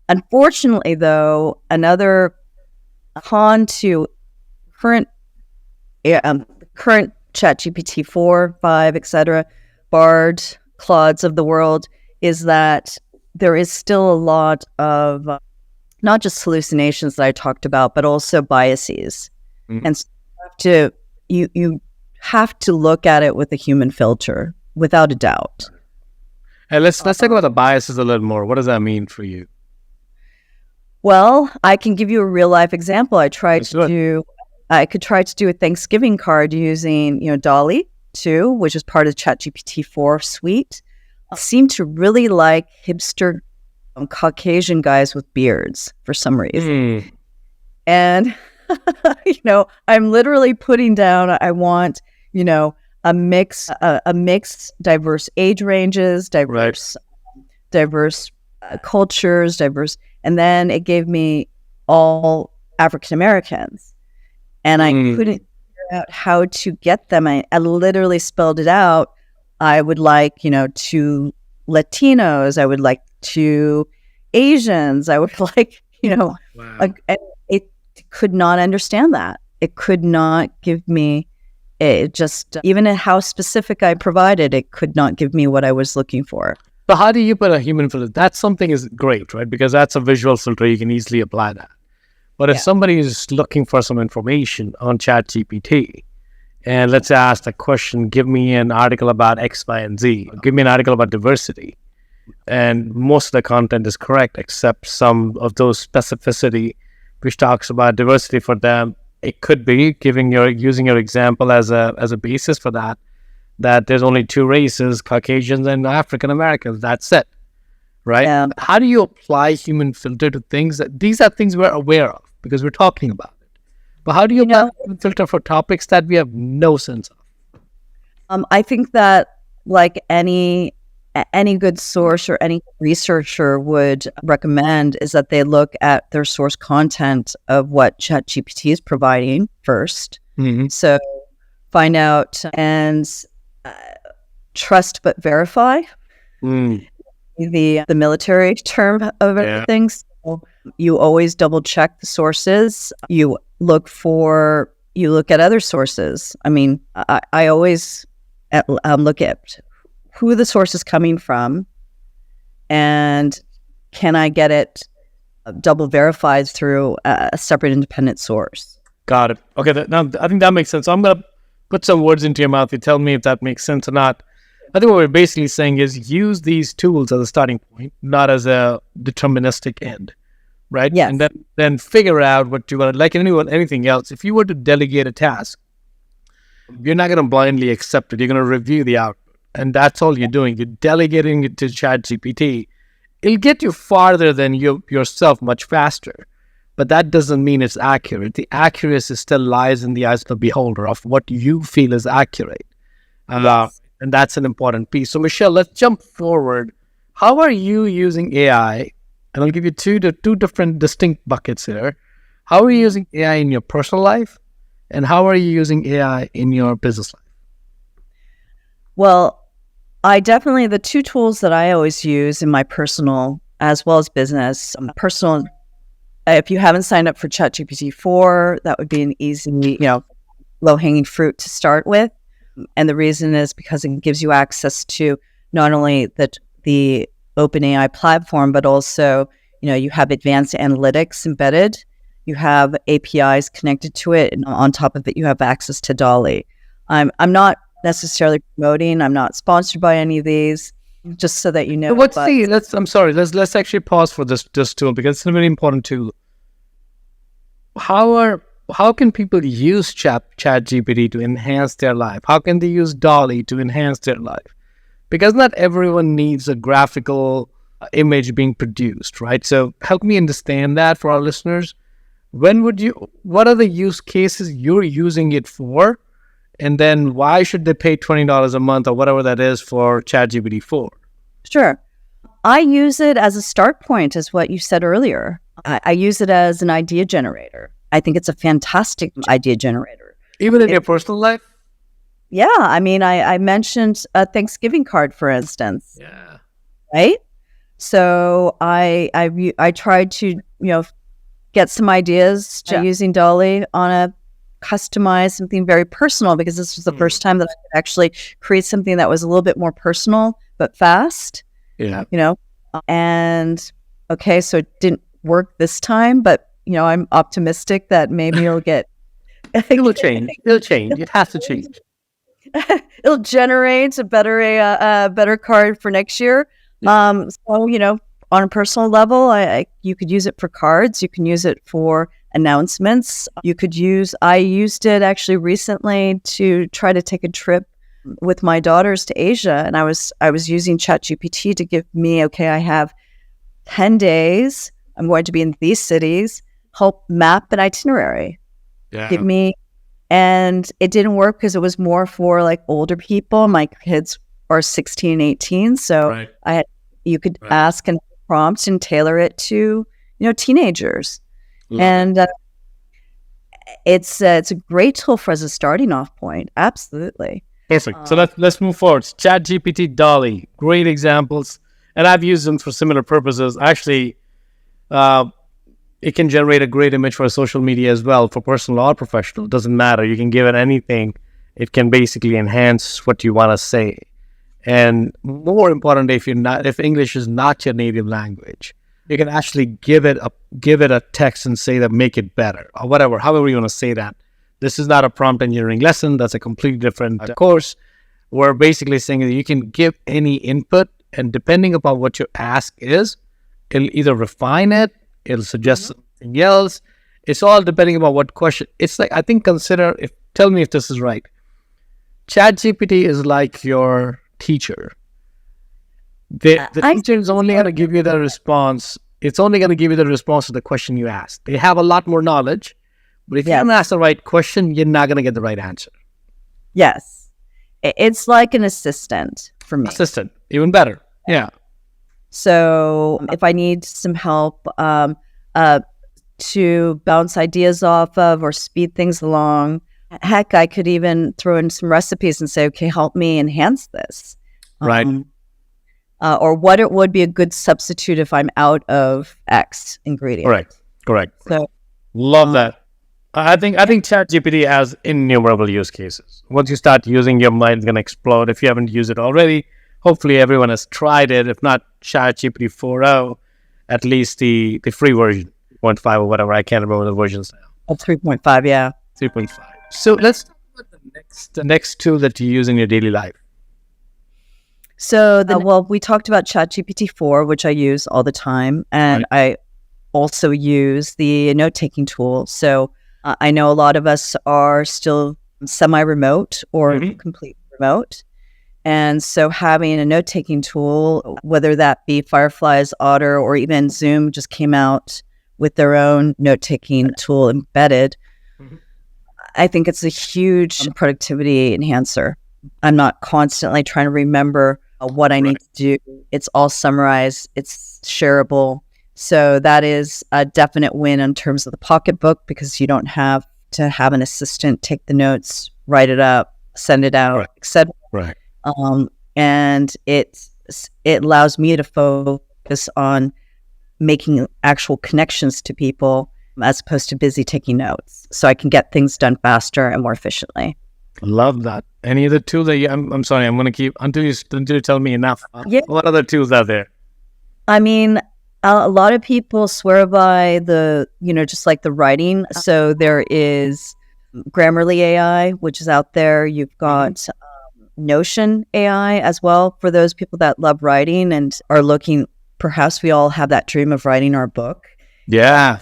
Unfortunately, though, another con to current current ChatGPT 4, 5, etc., Bard, Claudes of the world is that there is still a lot of not just hallucinations that I talked about, but also biases. Mm-hmm. And so you have to look at it with a human filter, without a doubt. And let's talk about the biases a little more. What does that mean for you? Well, I can give you a real life example. I could try to do a Thanksgiving card using, DALL-E 2, which is part of ChatGPT 4 suite. I seem to really like hipster Caucasian guys with beards for some reason. And, I'm literally putting down, I want, a mixed, diverse age ranges, diverse cultures, diverse. And then it gave me all African Americans. And I couldn't figure out how to get them. I literally spelled it out. I would like, 2 Latinos. I would like 2 Asians. I would like, Wow. It could not understand that. It could not give me it. Just even at how specific I provided, it could not give me what I was looking for. But how do you put a human filter? That something is great, right? Because that's a visual filter. You can easily apply that. But if somebody is looking for some information on ChatGPT, and let's ask the question, give me an article about X, Y, and Z. Give me an article about diversity. And most of the content is correct, except some of those specificity, which talks about diversity for them. It could be using your example as a basis for that there's only 2 races, Caucasians and African Americans. That's it, right? Yeah. How do you apply human filter to things these are things we're aware of because we're talking about it? But how do you apply human filter for topics that we have no sense of? I think that like any good source or any researcher would recommend is that they look at their source content of what ChatGPT is providing first. Mm-hmm. So find out and trust but verify. The military term of everything. So you always double check the sources. You look at other sources. I mean, I always look at who the source is coming from, and can I get it double verified through a separate independent source. Got it. Okay, now I think that makes sense. So I'm going to put some words into your mouth. You tell me if that makes sense or not. I think what we're basically saying is use these tools as a starting point, not as a deterministic end, right? Yes. And then figure out what you want. Like anything else, if you were to delegate a task, you're not going to blindly accept it. You're going to review the output. And that's all you're doing. You're delegating it to ChatGPT. It'll get you farther than yourself much faster. But that doesn't mean it's accurate. The accuracy still lies in the eyes of the beholder of what you feel is accurate. And that's an important piece. So, Michelle, let's jump forward. How are you using AI? And I'll give you two different distinct buckets here. How are you using AI in your personal life? And how are you using AI in your business life? Well, the 2 tools that I always use in my personal as well as business, personal, if you haven't signed up for ChatGPT 4, that would be an easy, low-hanging fruit to start with. And the reason is because it gives you access to not only the OpenAI platform, but also, you have advanced analytics embedded. You have APIs connected to it. And on top of it, you have access to DALL-E. I'm not necessarily promoting. I'm not sponsored by any of these, just so that you know. Let's actually pause for this tool because it's a very important tool. How can people use ChatGPT to enhance their life? How can they use DALL-E to enhance their life? Because not everyone needs a graphical image being produced, right? So help me understand that for our listeners. What are the use cases you're using it for? And then why should they pay $20 a month or whatever that is for ChatGPT 4? Sure. I use it as a start point, as what you said earlier. I use it as an idea generator. I think it's a fantastic idea generator. Even in your personal life? Yeah. I mean, I mentioned a Thanksgiving card, for instance. Yeah. Right? So I tried to get some ideas using Dolly on a customize something very personal, because this was the first time that I could actually create something that was a little bit more personal but fast. Yeah. And okay, so it didn't work this time, but I'm optimistic that maybe it'll get it will change. It'll change. It has to change. It'll generate a better card for next year. So on a personal level, you could use it for cards. You can use it for announcements. I used it actually recently to try to take a trip with my daughters to Asia, and I was using ChatGPT to give me, okay, I have 10 days. I'm going to be in these cities. Help map an itinerary. Yeah. Give me, and it didn't work because it was more for like older people. My kids are 16 and 18, so you could ask and prompt and tailor it to teenagers. And it's a great tool for as a starting off point. Absolutely. Perfect. So let's move forward. ChatGPT, Dolly, great examples, and I've used them for similar purposes. Actually, it can generate a great image for social media as well, for personal or professional. It doesn't matter. You can give it anything. It can basically enhance what you want to say. And more importantly, if English is not your native language, you can actually give it a text and say that make it better or whatever, however you want to say that. This is not a prompt engineering lesson. That's a completely different course. We're basically saying that you can give any input, and depending upon what your ask is, it'll either refine it, it'll suggest something else. It's all depending upon what question. It's like, I think, tell me if this is right. ChatGPT is like your teacher. The teacher is only going to give you the response. It's only going to give you the response to the question you ask. They have a lot more knowledge, but if you don't ask the right question, you're not going to get the right answer. Yes. It's like an assistant for me. Assistant, even better. Yeah. So if I need some help to bounce ideas off of or speed things along, heck, I could even throw in some recipes and say, okay, help me enhance this. Right. Or what it would be a good substitute if I'm out of X ingredient. Correct. So, love that. I think ChatGPT has innumerable use cases. Once you start using, your mind's going to explode. If you haven't used it already, hopefully everyone has tried it. If not ChatGPT 4.0, at least the free version, 0.5 or whatever. I can't remember the versions now. 3.5, yeah. 3.5. So let's talk about the next tool that you use in your daily life. So, we talked about ChatGPT 4, which I use all the time, and I also use the note-taking tool. So I know a lot of us are still semi-remote or completely remote, and so having a note-taking tool, whether that be Firefly's Otter or even Zoom just came out with their own note-taking tool embedded, I think it's a huge productivity enhancer. I'm not constantly trying to remember what I need to do. It's all summarized. It's shareable. So that is a definite win in terms of the pocketbook, because you don't have to have an assistant take the notes, write it up, send it out, etc. Right. And it allows me to focus on making actual connections to people as opposed to busy taking notes. So I can get things done faster and more efficiently. Love that. Any other tool that I'm sorry, I'm going to keep until you tell me enough. What other tools are there? I mean, a lot of people swear by just like the writing. So there is Grammarly AI, which is out there. You've got Notion AI as well for those people that love writing and are looking. Perhaps we all have that dream of writing our book. Yeah.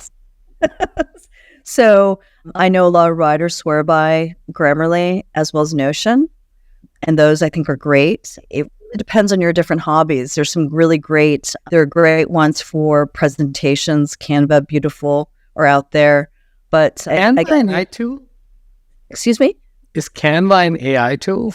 So I know a lot of writers swear by Grammarly as well as Notion, and those I think are great. It really depends on your different hobbies. There's some really great, there are great ones for presentations. Canva, beautiful, are out there. But Canva an AI tool? Excuse me? Is Canva an AI tool?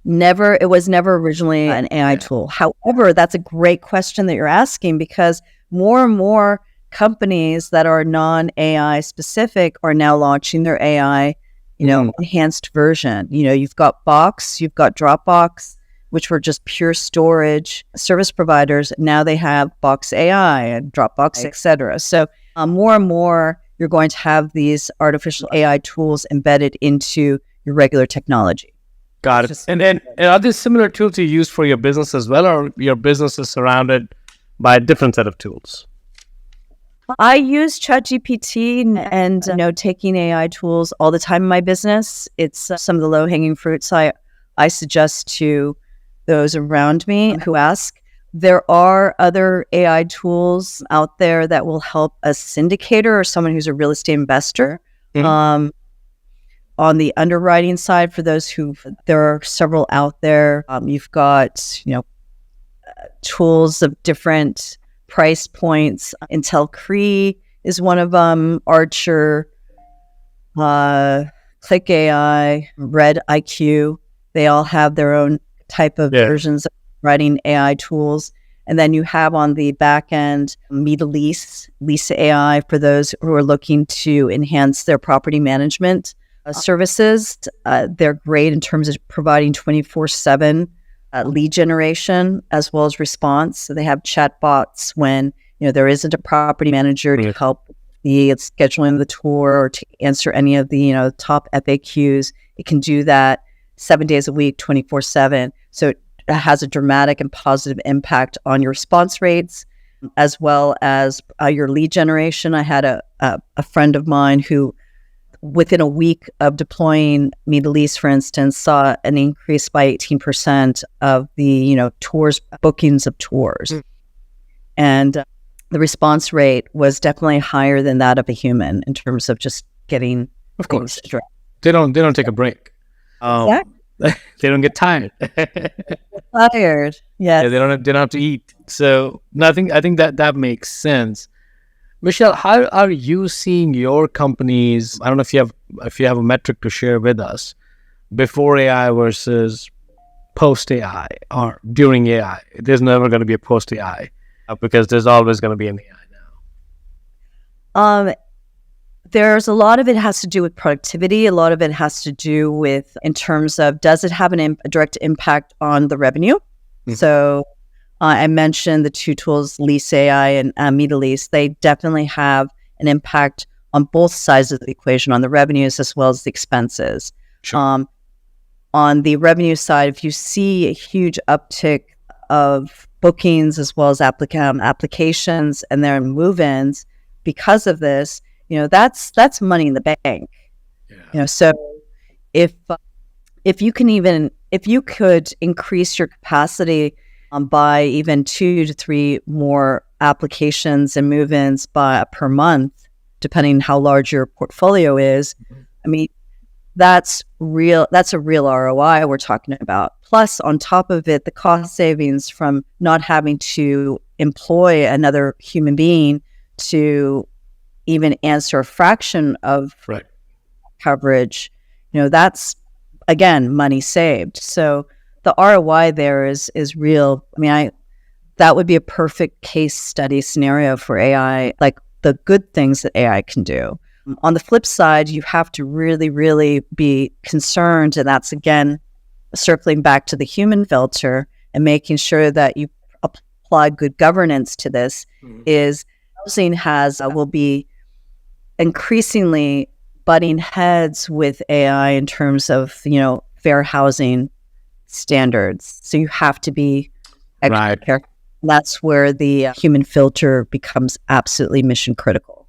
It was never originally an AI tool. However, that's a great question that you're asking, because more and more companies that are non-AI specific are now launching their AI, enhanced version. You've got Box, you've got Dropbox, which were just pure storage service providers. Now they have Box AI and Dropbox, etc. So more and more, you're going to have these artificial AI tools embedded into your regular technology. Got it. And are there similar tools you use for your business as well, or your business is surrounded by a different set of tools? I use ChatGPT and taking AI tools all the time in my business. It's some of the low-hanging fruits I suggest to those around me who ask. There are other AI tools out there that will help a syndicator or someone who's a real estate investor. On the underwriting side, for those there are several out there. You've got, tools of different price points. Intel Cree is one of them. Archer, Click AI, Red IQ. They all have their own type of versions of writing AI tools. And then you have on the back end, Lease AI for those who are looking to enhance their property management services. They're great in terms of providing 24/7 lead generation as well as response. So they have chatbots when there isn't a property manager to help the scheduling of the tour or to answer any of the top FAQs. It can do that 7 days a week, 24/7. So it has a dramatic and positive impact on your response rates as well as your lead generation. I had a friend of mine who, within a week of deploying Lease, for instance, saw an increase by 18% of the tours, bookings of tours. And the response rate was definitely higher than that of a human in terms of just getting. Of course, they don't take a break. Exactly. They don't get tired. Tired, yes. Yeah, they don't have to eat. So no, I think that makes sense. Michelle, how are you seeing your companies? I don't know if you have a metric to share with us, before AI versus post AI or during AI. There's never going to be a post AI because there's always going to be an AI now. There's a lot of it has to do with productivity. A lot of it has to do with, in terms of, does it have a direct impact on the revenue? Mm-hmm. So I mentioned the two tools, Lease AI and Lease. They definitely have an impact on both sides of the equation, on the revenues as well as the expenses. Sure. On the revenue side, if you see a huge uptick of bookings as well as applications and their move-ins because of this, that's money in the bank. Yeah. So if you could increase your capacity by even 2 to 3 more applications and move-ins per month, depending how large your portfolio is. Mm-hmm. I mean, that's a real ROI we're talking about. Plus, on top of it, the cost savings from not having to employ another human being to even answer a fraction of coverage, that's, again, money saved. So the ROI there is real. I mean, that would be a perfect case study scenario for AI, like the good things that AI can do. On the flip side, you have to really, really be concerned, and that's, again, circling back to the human filter and making sure that you apply good governance to this, is housing will be increasingly butting heads with AI in terms of, fair housing standards. So you have to be extra careful. That's where the human filter becomes absolutely mission critical.